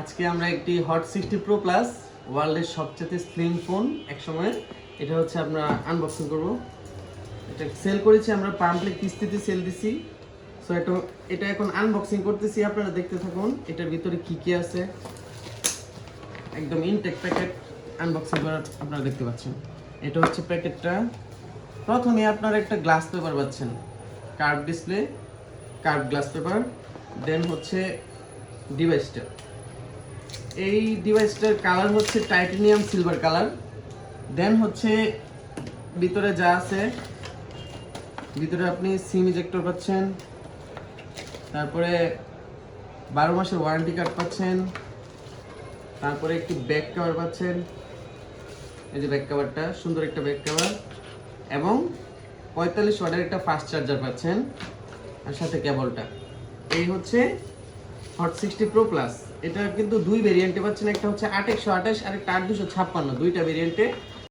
আজকে আমরা একটি হট 60 প্রো প্লাস ওয়ার্ল্ডের সবচেয়ে স্লিম ফোন একসময় এটা হচ্ছে আমরা আনবক্সিং করব। এটা সেল করেছি আমরা পাম্পলে কিস্তিতে সেল দিছি। সো এটা এখন আনবক্সিং করতেছি, আপনারা দেখতে থাকুন এটার ভিতরে কি কি আছে। একদম ইনটেক প্যাকেট আনবক্সিং করা আপনারা দেখতে পাচ্ছেন। এটা হচ্ছে প্যাকেটটা। প্রথমে আপনারা একটা গ্লাস পেপার পাচ্ছেন, curve display, curve glass paper. Then হচ্ছে ডিভাইসটা, এই ডিভাইসটার কালার হচ্ছে টাইটানিয়াম সিলভার কালার। দেন হচ্ছে ভিতরে যা আছে, ভিতরে আপনি সিম ইজেক্টর পাচ্ছেন, তারপরে 12 মাসের ওয়ারেন্টি কার্ড পাচ্ছেন, তারপরে একটি ব্যাক কভার পাচ্ছেন। এই যে ব্যাক কভারটা, সুন্দর একটা ব্যাক কভার, এবং 45 ওয়াটের একটা ফাস্ট চার্জার পাচ্ছেন, আর সাথে কেবলটা। এই হচ্ছে হট 60 প্রো প্লাস। এটা কিন্তু দুই ভেরিয়েন্টে পাচ্ছেন, একটা হচ্ছে 8128 আর একটা 8256, দুইটা ভেরিয়েন্টে